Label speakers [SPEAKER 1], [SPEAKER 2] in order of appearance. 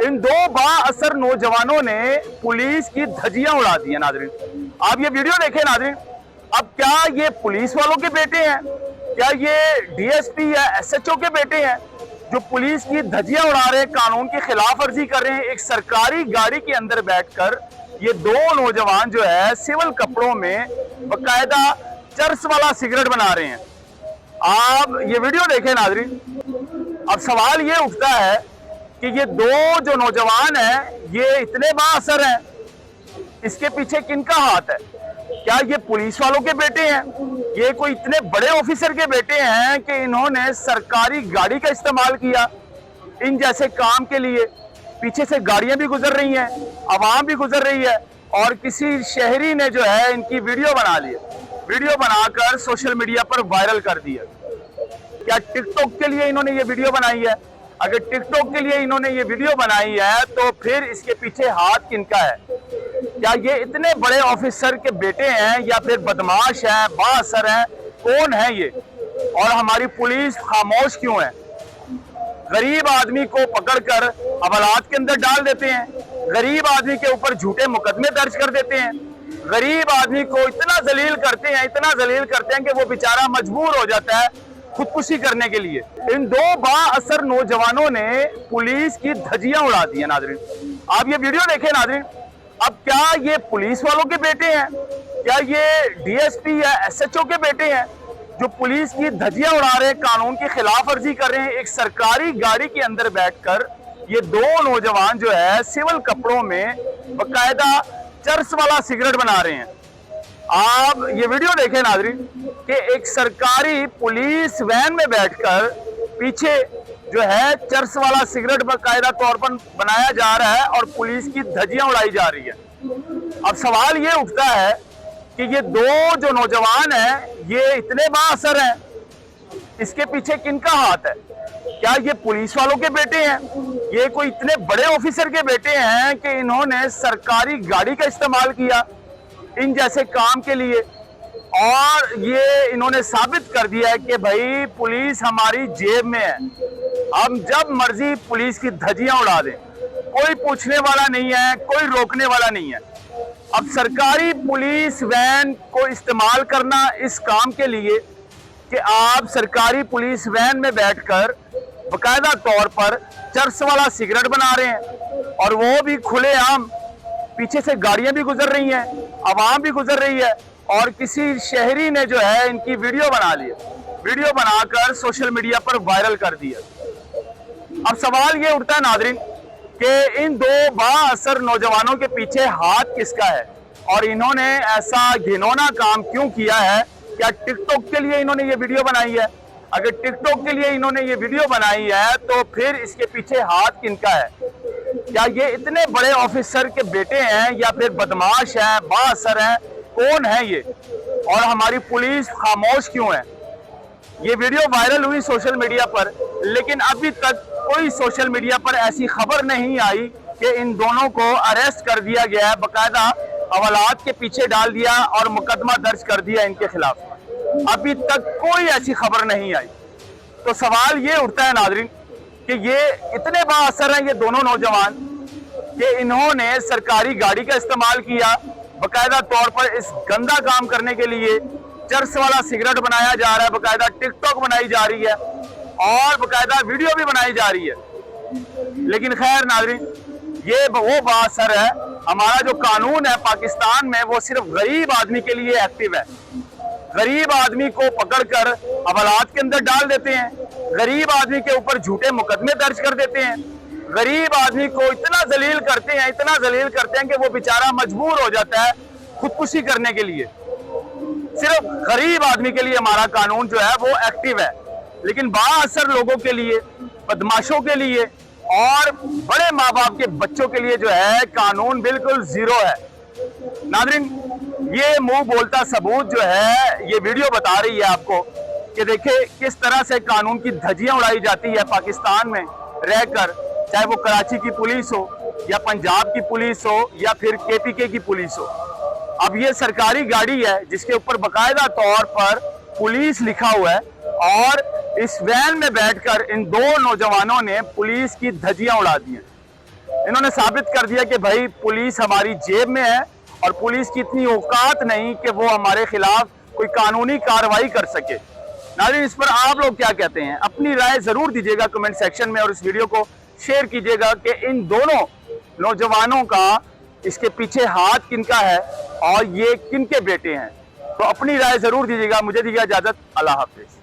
[SPEAKER 1] इन दो बाअसर नौजवानों ने पुलिस की धज्जियां उड़ा दी है। नाज़रीन, आप ये वीडियो देखें नाज़रीन। अब क्या ये पुलिस वालों के बेटे हैं? क्या ये डीएसपी या एसएचओ के बेटे हैं जो पुलिस की धज्जियां उड़ा रहे हैं, कानून की खिलाफ वर्जी कर रहे हैं? एक सरकारी गाड़ी के अंदर बैठकर ये दो नौजवान जो है सिविल कपड़ों में बकायदा चरस वाला सिगरेट बना रहे हैं। आप ये वीडियो देखें नाज़रीन। अब सवाल ये उठता है कि ये दो जो नौजवान हैं ये इतने बाअसर हैं, इसके पीछे किनका हाथ है? क्या ये पुलिस वालों के बेटे हैं? ये कोई इतने बड़े ऑफिसर के बेटे हैं कि इन्होंने सरकारी गाड़ी का इस्तेमाल किया इन जैसे काम के लिए? पीछे से गाड़ियां भी गुजर रही हैं, आवाम भी गुजर रही है, और किसी शहरी ने जो है इनकी वीडियो बना ली, वीडियो बनाकर सोशल मीडिया पर वायरल कर दिया। क्या टिकटॉक के लिए इन्होंने ये वीडियो बनाई है? अगर टिकटॉक के लिए इन्होंने ये वीडियो बनाई है तो फिर इसके पीछे हाथ किनका है? क्या ये इतने बड़े ऑफिसर के बेटे हैं या फिर बदमाश हैं, बाअसर हैं? कौन है ये? और हमारी पुलिस खामोश क्यों है? गरीब आदमी को पकड़कर हवालात के अंदर डाल देते हैं, गरीब आदमी के ऊपर झूठे मुकदमे दर्ज कर देते हैं, गरीब आदमी को इतना जलील करते हैं, इतना जलील करते हैं कि वो बेचारा मजबूर हो जाता है खुदकुशी करने के लिए। इन दो बाअसर नौजवानों ने पुलिस की धज्जियां उड़ा दी है। नाज़रीन, आप ये वीडियो देखें नाज़रीन। अब क्या ये पुलिस वालों के बेटे हैं? क्या ये डीएसपी या एसएचओ के बेटे हैं जो पुलिस की धज्जियां उड़ा रहे हैं, कानून की खिलाफ वर्जी कर रहे हैं? एक सरकारी गाड़ी के अंदर बैठकर ये दो नौजवान जो है सिविल कपड़ों में बकायदा चरस वाला सिगरेट बना रहे हैं। आप ये वीडियो देखें नाज़रीन कि एक सरकारी पुलिस वैन में बैठकर पीछे जो है चरस वाला सिगरेट बकायदा तौर पर बनाया जा रहा है और पुलिस की धज्जियां उड़ाई जा रही है। अब सवाल ये उठता है कि ये दो जो नौजवान हैं ये इतने बाअसर हैं, इसके पीछे किनका हाथ है? क्या ये पुलिस वालों के बेटे हैं? ये कोई इतने बड़े ऑफिसर के बेटे हैं कि इन्होंने सरकारी गाड़ी का इस्तेमाल किया इन जैसे काम के लिए, और ये इन्होंने साबित कर दिया है कि भाई पुलिस हमारी जेब में है, हम जब मर्जी पुलिस की धज्जियां उड़ा दें, कोई पूछने वाला नहीं है, कोई रोकने वाला नहीं है। अब सरकारी पुलिस वैन को इस्तेमाल करना इस काम के लिए कि आप सरकारी पुलिस वैन में बैठकर बकायदा तौर पर चरस वाला सिगरेट बना रहे हैं, और वो भी खुलेआम। पीछे से गाड़ियां भी गुजर रही हैं, आवाम भी गुजर रही है, और किसी शहरी ने जो है इनकी वीडियो बना ली, वीडियो बनाकर सोशल मीडिया पर वायरल कर दिया। अब सवाल ये उठता है नाज़रीन कि इन दो बाअसर नौजवानों के पीछे हाथ किसका है और इन्होंने ऐसा घिनौना काम क्यों किया है? क्या टिकटॉक के लिए इन्होंने ये वीडियो बनाई है? अगर टिकटॉक के लिए इन्होंने ये वीडियो बनाई है तो फिर इसके पीछे हाथ किनका है? क्या ये इतने बड़े ऑफिसर के बेटे हैं या फिर बदमाश हैं, बाअसर हैं? कौन है ये? और हमारी पुलिस खामोश क्यों है? ये वीडियो वायरल हुई सोशल मीडिया पर, लेकिन अभी तक कोई सोशल मीडिया पर ऐसी खबर नहीं आई कि इन दोनों को अरेस्ट कर दिया गया है, बकायदा हवालात के पीछे डाल दिया और मुकदमा दर्ज कर दिया इनके खिलाफ। अभी तक कोई ऐसी खबर नहीं आई। तो सवाल ये उठता है नाज़रीन कि ये इतने बाअसर हैं ये दोनों नौजवान कि इन्होंने सरकारी गाड़ी का इस्तेमाल किया बकायदा तौर पर इस गंदा काम करने के लिए। चरस वाला सिगरेट बनाया जा रहा है, बकायदा टिकटॉक बनाई जा रही है और बकायदा वीडियो भी बनाई जा रही है। लेकिन खैर नाज़रीन, ये वो बाअसर है। हमारा जो कानून है पाकिस्तान में वो सिर्फ गरीब आदमी के लिए एक्टिव है। गरीब आदमी को पकड़कर हवालात के अंदर डाल देते हैं, गरीब आदमी के ऊपर झूठे मुकदमे दर्ज कर देते हैं, गरीब आदमी को इतना जलील करते हैं, इतना जलील करते हैं कि वो बेचारा मजबूर हो जाता है खुदकुशी करने के लिए। सिर्फ गरीब आदमी के लिए हमारा कानून जो है वो एक्टिव है, लेकिन बाअसर लोगों के लिए, बदमाशों के लिए और बड़े माँ बाप के बच्चों के लिए जो है कानून बिल्कुल जीरो है। नाज़रीन, ये मुंह बोलता सबूत जो है ये वीडियो बता रही है आपको कि देखिए किस तरह से कानून की धज्जियां उड़ाई जाती है पाकिस्तान में रहकर, चाहे वो कराची की पुलिस हो या पंजाब की पुलिस हो या फिर केपीके की पुलिस हो। अब ये सरकारी गाड़ी है जिसके ऊपर बकायदा तौर पर पुलिस लिखा हुआ है, और इस वैन में बैठकर इन दो नौजवानों ने पुलिस की धज्जियां उड़ा दी हैं। इन्होंने साबित कर दिया कि भाई पुलिस हमारी जेब में है और पुलिस की इतनी औकात नहीं कि वो हमारे खिलाफ कोई कानूनी कार्रवाई कर सके। नाज़रीन, इस पर आप लोग क्या कहते हैं? अपनी राय जरूर दीजिएगा कमेंट सेक्शन में और इस वीडियो को शेयर कीजिएगा कि इन दोनों नौजवानों का इसके पीछे हाथ किनका है और ये किनके बेटे हैं। तो अपनी राय जरूर दीजिएगा। मुझे दीजिए इजाजत। अल्लाह हाफिज।